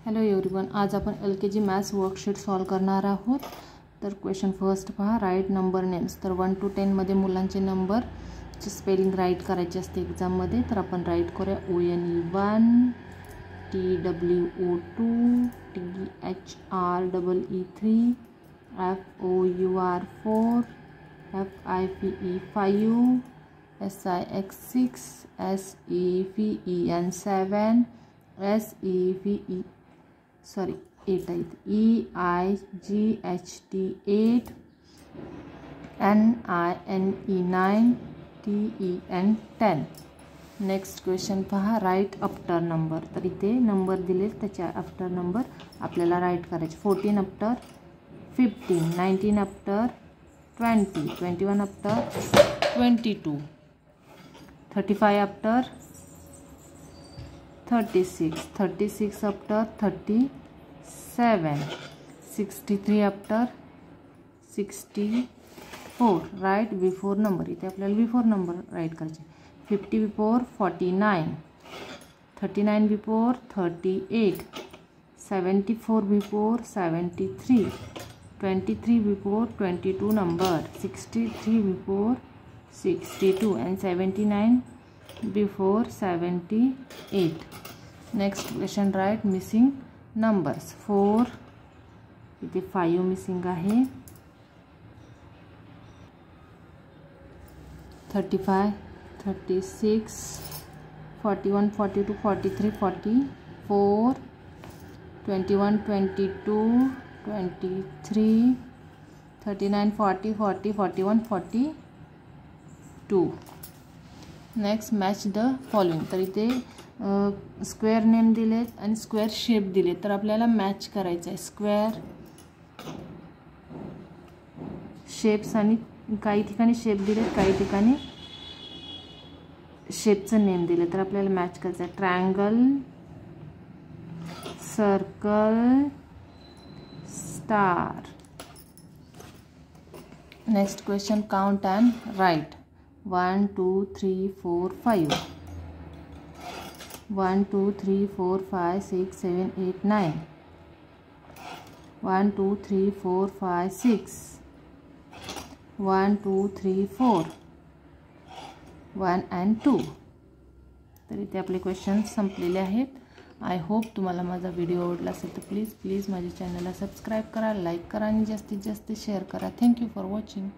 Hello everyone, आज आपण LKG maths worksheet solve करणार आहोत। तर क्वेश्चन फर्स्ट पहा, राईट नंबर नेम्स। तर 1 to 10 मध्ये मुलांचे नंबरची स्पेलिंग राईट करायची असते एग्जाममध्ये। तर आपण राईट करूया ONE1 TWO2 THREE3 FOUR4 FIVE5 SIX6 SEVEN7 8 EIGHT8 NINE TEN10। Next question पहा, राईट आफ्टर नंबर। तर इथे नंबर दिले, त्याच्या आफ्टर नंबर आपल्याला राईट करायचे। 14 after 15, 19 after 20, 21 after 22, 35 after 36, 36 after 37, 63 after 64। Write before number, इथे आपल्याला बिफोर नंबर राईट करायचे। 50 before 49, 39 before 38, 74 before 73, 23 before 22 number, 63 before 62 and 79 before 78। Next question, write missing numbers. 4 इथे 5 मिसिंग आहे, 35 36 41 42 43 44 21 22 23 39 40 40 41 42। Next match the following. तर इथे square name दिलेत आणि square shape दिले, तर आपल्याला मॅच करायचं आहे। स्क्वेअर शेप्स आणि काही ठिकाणी शेप दिलेत, काही ठिकाणी शेपचं नेम दिले, तर आपल्याला मॅच करायचं आहे। Triangle, circle, star. Next question, count and write. 1 2 3 4 5 1 2 3 4 5 6 7 8 9 1 2 3 4 5 6 1 2 3 4 1 and 2। तर इथे आपले क्वेश्चन संपलेले आहेत। आय होप तुम्हाला माझा व्हिडिओ आवडला असेल तर प्लीज माझ्या चॅनलला सबस्क्राईब करा, लाईक करा आणि जास्तीत जास्त शेअर करा। Thank you for watching.